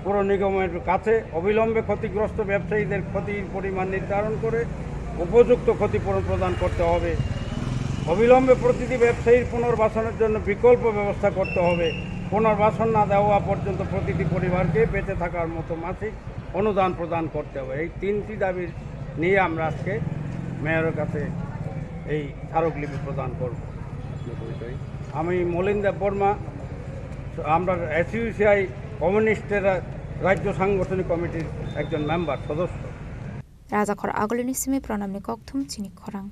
পৌর নিগমের কাছে অবিলম্বে ক্ষতিগ্রস্ত ব্যবসায়ীদের ক্ষতির পরিমাণ নির্ধারণ করে উপযুক্ত ক্ষতিপূরণ প্রদান করতে হবে। অবিলম্বে প্রতিটি ব্যবসায়ীর পুনর্বাসনের জন্য বিকল্প ব্যবস্থা করতে হবে। পুনর্বাসন না দেওয়া পর্যন্ত প্রতিটি পরিবারকে বেঁচে থাকার মতো মাসিক অনুদান প্রদান করতে হবে। এই 3টি দাবি নিয়ে আমরা আজকে মেয়রের কাছে এই স্মারকলিপি প্রদান করব। আমি মলিন দেব বর্মা, আমরা এসইউসিআই কমিউনিস্টের রাজ্য সাংগঠনিক কমিটির একজন মেম্বার সদস্য। রাজাখর আগলিনি সিমে প্রণামনি ককথুম চিনি খরাং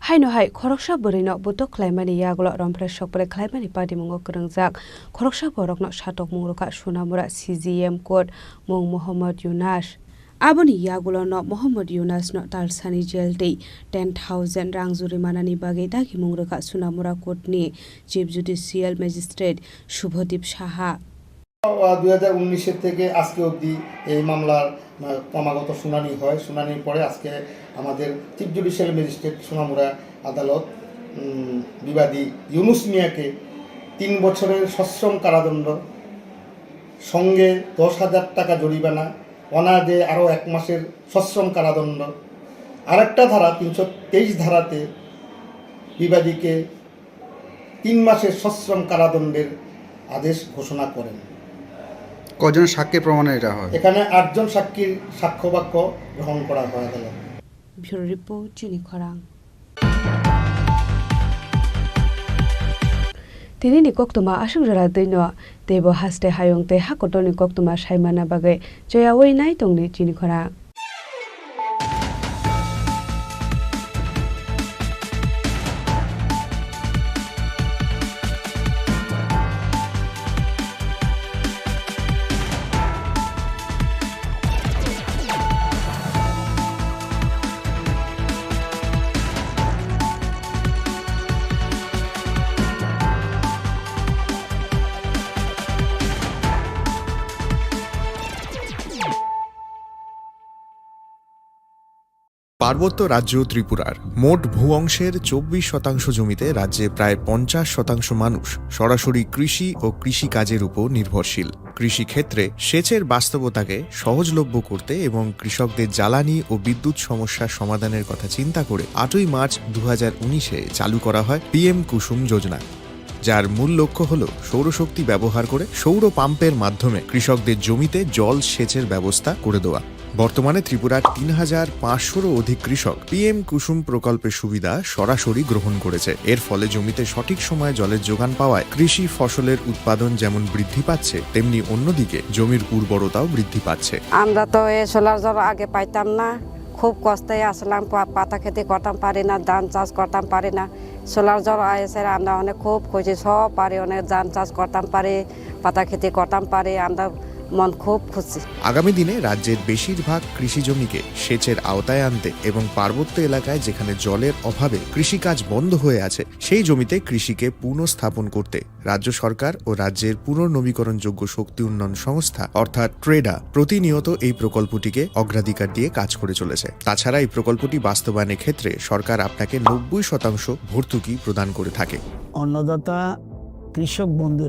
হাইনহাই খরকসা বরিনো বুতক ख्लायमानि यागलो रमफ्रेस सकपरे ख्लायमानि पार्टी मुंगो करंजाक खरकसा बरकनो सातक मुंगरका सुनामुरा CGM कोड मुंग मोहम्मद यूनास आबोनि यागुलोनो मोहम्मद यूनास नो तालसानि जेलटै 10,000 रां जुरिमानानि बागै दागि मुंगरका सुनामुरा कोडनि chief judicial magistrate Subhadeep Saha 2019 থেকে আজকে অবধি এই মামলার ক্রমাগত শুনানি হয়। শুনানির পরে আজকে আমাদের চিফ জুডিশিয়াল ম্যাজিস্ট্রেট সোনামুড়া আদালত বিবাদী ইউনুস মিয়াকে 3 বছরের সশ্রম কারাদণ্ড সঙ্গে 10,000 টাকা জরিমানা, অনাদে আরও 1 মাসের সশ্রম কারাদণ্ড, আরেকটা ধারা 323 ধারাতে বিবাদীকে 3 মাসের সশ্রম কারাদণ্ডের আদেশ ঘোষণা করেন। কজন সাক্ষী প্রমাণে এটা হয়? এখানে 8 জন সাক্ষীর সাক্ষ্য বাক্য গ্রহণ করা হয় আদালত। ব্যুরো রিপোর্ট চিনি খরাং। Tinini koktuma ashugjara dino tebo haste hayong te hakotoni koktuma saimana bagai joya wei nai tongni chini khora পার্বত্য রাজ্য ত্রিপুরার মোট ভূ অংশের 24% জমিতে রাজ্যে প্রায় 50% মানুষ সরাসরি কৃষি ও কৃষিকাজের উপর নির্ভরশীল। কৃষিক্ষেত্রে সেচের বাস্তবতাকে সহজলভ্য করতে এবং কৃষকদের জ্বালানি ও বিদ্যুৎ সমস্যার সমাধানের কথা চিন্তা করে 8ই মার্চ 2019-এ চালু করা হয় PM কুসুম যোজনা, যার মূল লক্ষ্য হল সৌরশক্তি ব্যবহার করে সৌর পাম্পের মাধ্যমে কৃষকদের জমিতে জল সেচের ব্যবস্থা করে দেওয়া। বর্তমানে ত্রিপুরার 3,500-রও অধিক কৃষক PM কুসুম প্রকল্পের সুবিধা সরাসরি গ্রহণ করেছে। এর ফলে জমিতে সঠিক সময়ে জলের যোগান পাওয়ায় কৃষি ফসলের উৎপাদন যেমন বৃদ্ধি পাচ্ছে, তেমনি অন্যদিকে জমির উর্বরতাও বৃদ্ধি পাচ্ছে। আমরা তো এই সোলার জল আগে পাইতাম না, খুব কষ্টে আসলাম, পাতা খেতে করতাম পারি না, ধান চাষ করতাম পারি না। সোলার জল এসে আমরা অনেক খুব খুশি, সব পারি, অনেক ধান চাষ করতাম পারি, পাতা খেতে করতাম পারি, আমরা মন খুব খুশি। আগামী দিনে রাজ্যের বেশিরভাগ কৃষি জমিকে সেচের আওতায় আনতে এবং পার্বত্য এলাকায় যেখানে জলের অভাবে কৃষিকাজ বন্ধ হয়ে আছে সেই জমিতে কৃষিকে পুনঃস্থাপন করতে রাজ্য সরকার ও রাজ্যের পুনর্নবীকরণযোগ্য শক্তি উন্নয়ন সংস্থা অর্থাৎ ট্রেডা প্রতিনিয়ত এই প্রকল্পটিকে অগ্রাধিকার দিয়ে কাজ করে চলেছে। তাছাড়া এই প্রকল্পটি বাস্তবায়নের ক্ষেত্রে সরকার আপনাকে 90% ভর্তুকি প্রদান করে থাকে। অন্নদাতা কৃষক বন্ধুরা